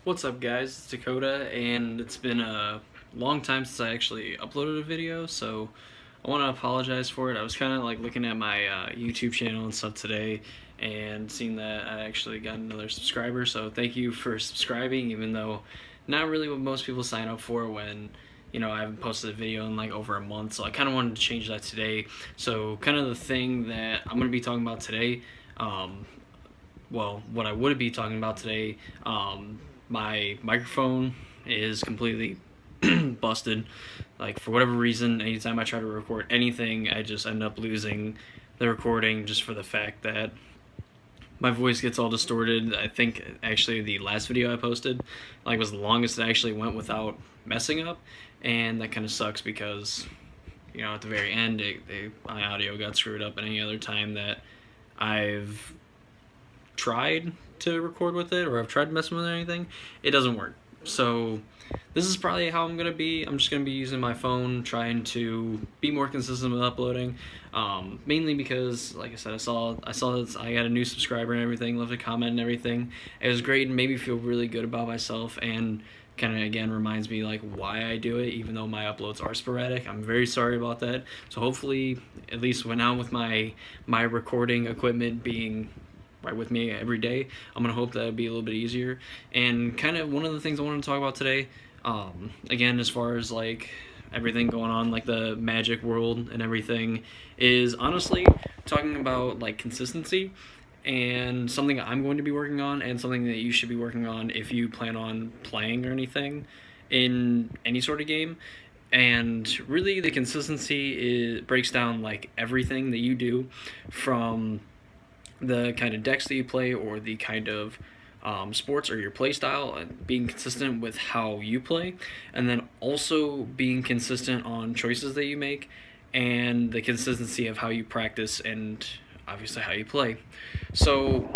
What's up, guys? It's Dakota, and it's been a long time since I actually uploaded a video, so I want to apologize for it. I was kind of like looking at my YouTube channel and stuff today and seeing that I actually got another subscriber, so thank you for subscribing, even though not really what most people sign up for when I haven't posted a video in like over a month, so I kind of wanted to change that today. So kind of the thing that I'm going to be talking about today, what I would be talking about today, my microphone is completely busted. Like, for whatever reason, anytime I try to record anything, I just end up losing the recording just for the fact that my voice gets all distorted. I think actually the last video I posted was the longest it actually went without messing up, and that kind of sucks because at the very end my audio got screwed up, and any other time that I've tried to record with it or I've tried messing with it or anything, it doesn't work. So this is probably how I'm gonna be. I'm just gonna be using my phone, trying to be more consistent with uploading. Mainly because, like I said, I saw that I got a new subscriber and everything, left a comment and everything. It was great and made me feel really good about myself, and kind of again reminds me like why I do it, even though my uploads are sporadic. I'm very sorry about that. So hopefully, at least when now with my recording equipment being right with me every day, I'm gonna hope that it'll be a little bit easier. And kind of one of the things I wanted to talk about today, again, as far as like everything going on, like the Magic world and everything, is honestly talking about like consistency, and something I'm going to be working on, and something that you should be working on if you plan on playing or anything in any sort of game. And really, the consistency breaks down like everything that you do, from the kind of decks that you play or the kind of sports or your play style, and being consistent with how you play, and then also being consistent on choices that you make, and the consistency of how you practice, and obviously how you play. So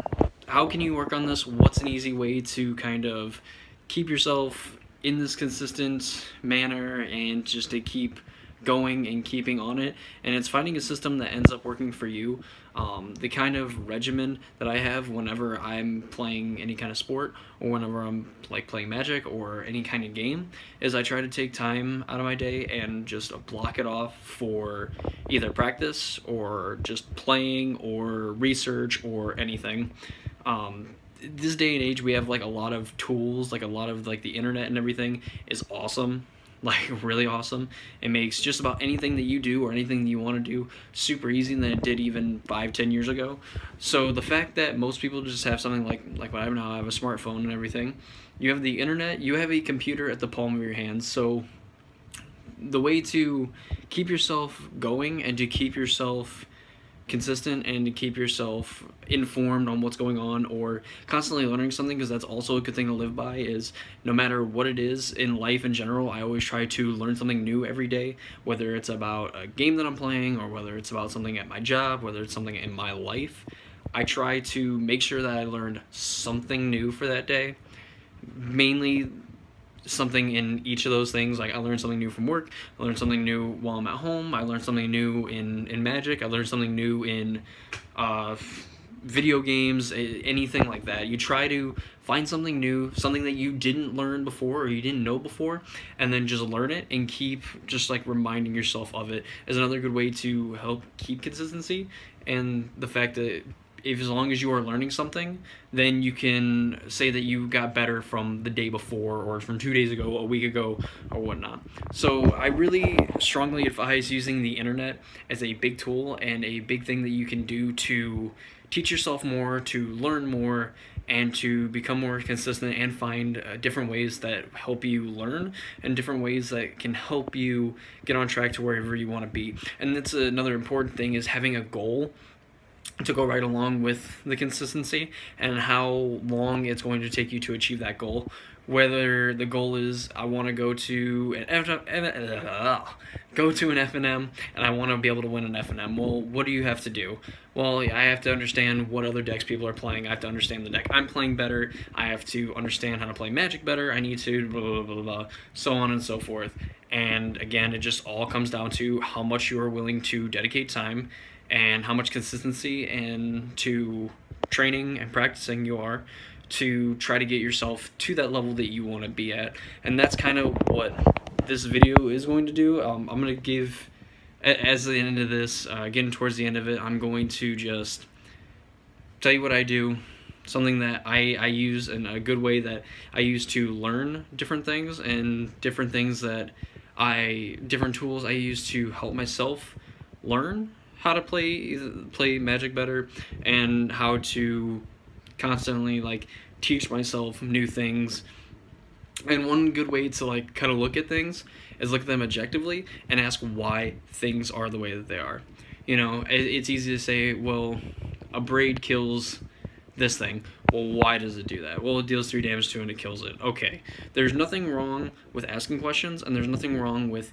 how can you work on this? What's an easy way to kind of keep yourself in this consistent manner and just to keep going and keeping on it? And it's finding a system that ends up working for you. The kind of regimen that I have whenever I'm playing any kind of sport, or whenever I'm like playing Magic or any kind of game, is I try to take time out of my day and just block it off for either practice or just playing or research or anything. This day and age, we have like a lot of tools, like a lot of like the internet and everything is awesome, like really awesome. It makes just about anything that you do or anything that you want to do super easy than it did even 5-10 years ago. So the fact that most people just have something like what I have now, I have a smartphone and everything, you have the internet, you have a computer at the palm of your hands. So the way to keep yourself going and to keep yourself consistent and to keep yourself informed on what's going on, or constantly learning something, because that's also a good thing to live by, is no matter what it is in life in general, I always try to learn something new every day, whether it's about a game that I'm playing, or whether it's about something at my job, whether it's something in my life. I try to make sure that I learned something new for that day, mainly something in each of those things. Like, I learned something new from work, I learned something new while I'm at home, I learned something new in Magic, I learned something new in video games, anything like that. You try to find something new, something that you didn't learn before or you didn't know before, and then just learn it and keep just like reminding yourself of it, is another good way to help keep consistency. And the fact that if, as long as you are learning something, then you can say that you got better from the day before, or from 2 days ago, a week ago, or whatnot. So I really strongly advise using the internet as a big tool and a big thing that you can do to teach yourself more, to learn more, and to become more consistent, and find different ways that help you learn, and different ways that can help you get on track to wherever you want to be. And that's another important thing, is having a goal to go right along with the consistency, and how long it's going to take you to achieve that goal. Whether the goal is, I want to go to an FNM, and I want to be able to win an FNM. Well, what do you have to do? Well, I have to understand what other decks people are playing. I have to understand the deck I'm playing better. I have to understand how to play Magic better. I need to blah, blah, blah, blah, blah, so on and so forth. And again, it just all comes down to how much you are willing to dedicate time, and how much consistency and to training and practicing you are to try to get yourself to that level that you want to be at. And that's kind of what this video is going to do. I'm going to give, as the end of this, getting towards the end of it, I'm going to just tell you what I do, something that I use, and a good way that I use to learn different things, and different things that different tools I use to help myself learn how to play Magic better, and how to constantly like teach myself new things. And one good way to like kind of look at things is look at them objectively and ask why things are the way that they are. You know, it's easy to say, well, a braid kills this thing. Well, why does it do that? Well, it deals 3 damage to it and it kills it. Okay, there's nothing wrong with asking questions, and there's nothing wrong with,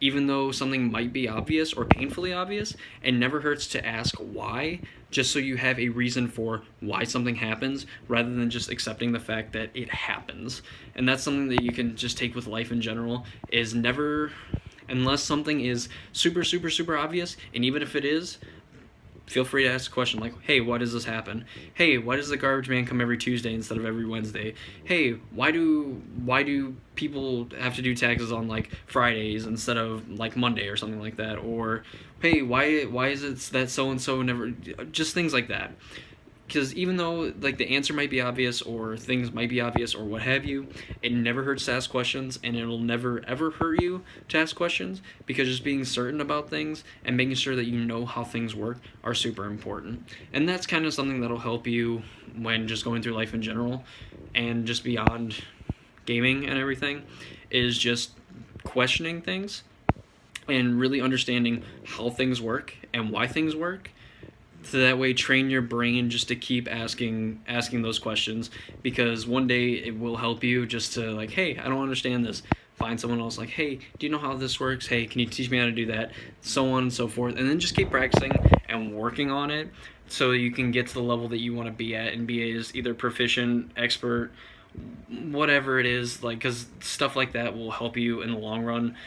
even though something might be obvious or painfully obvious, it never hurts to ask why, just so you have a reason for why something happens, rather than just accepting the fact that it happens. And that's something that you can just take with life in general, is never, unless something is super, super, super obvious, and even if it is, feel free to ask a question like, hey, why does this happen? Hey, why does the garbage man come every Tuesday instead of every Wednesday? Hey, why do people have to do taxes on like Fridays instead of like Monday or something like that? Or hey, why is it that so and so never, just things like that. Because even though like the answer might be obvious, or things might be obvious, or what have you, it never hurts to ask questions, and it'll never ever hurt you to ask questions, because just being certain about things and making sure that you know how things work are super important. And that's kind of something that'll help you when just going through life in general, and just beyond gaming and everything, is just questioning things and really understanding how things work and why things work. So that way, train your brain just to keep asking those questions, because one day it will help you just to like, hey, I don't understand this. Find someone else like, hey, do you know how this works? Hey, can you teach me how to do that? So on and so forth. And then just keep practicing and working on it so you can get to the level that you want to be at, and be as either proficient, expert, whatever it is, like, because stuff like that will help you in the long run.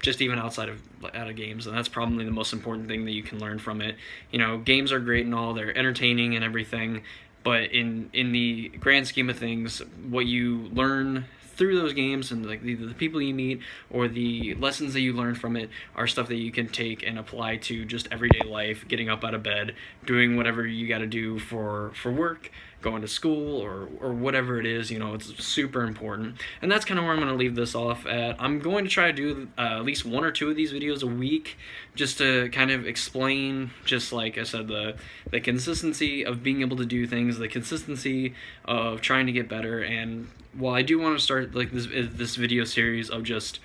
Just even outside of games, and that's probably the most important thing that you can learn from it. You know, games are great and all, they're entertaining and everything, but in the grand scheme of things, what you learn through those games, and like the people you meet, or the lessons that you learn from it, are stuff that you can take and apply to just everyday life, getting up out of bed, doing whatever you got to do for work, going to school, or whatever it is. You know, it's super important. And that's kind of where I'm going to leave this off at. I'm going to try to do at least 1 or 2 of these videos a week, just to kind of explain, just like I said, the consistency of being able to do things, the consistency of trying to get better. And while I do want to start like this video series of just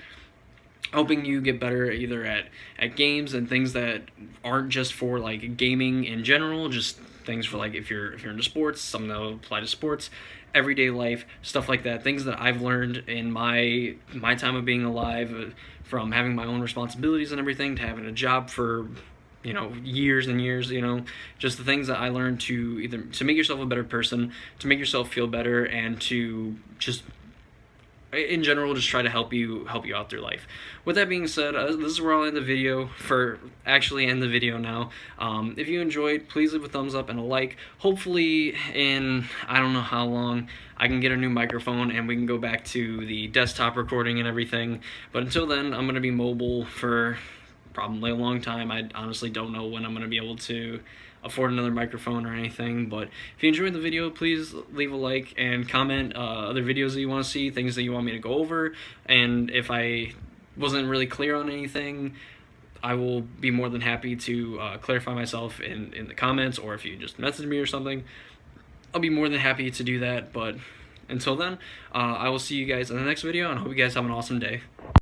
helping you get better either at games and things that aren't just for like gaming in general, just things for like if you're into sports, something that will apply to sports, everyday life, stuff like that, things that I've learned in my time of being alive, from having my own responsibilities and everything, to having a job for, you know, years and years, you know, just the things that I learned to either to make yourself a better person, to make yourself feel better, and to just in general just try to help you out through life. With that being said, this is where I'll end the video, end the video now. If you enjoyed, please leave a thumbs up and a like. Hopefully in, I don't know how long, I can get a new microphone and we can go back to the desktop recording and everything. But until then, I'm going to be mobile for probably a long time. I honestly don't know when I'm going to be able to afford another microphone or anything. But if you enjoyed the video, please leave a like and comment other videos that you want to see, things that you want me to go over. And if I wasn't really clear on anything, I will be more than happy to clarify myself in the comments, or if you just message me or something, I'll be more than happy to do that. But until then, I will see you guys in the next video, and I hope you guys have an awesome day.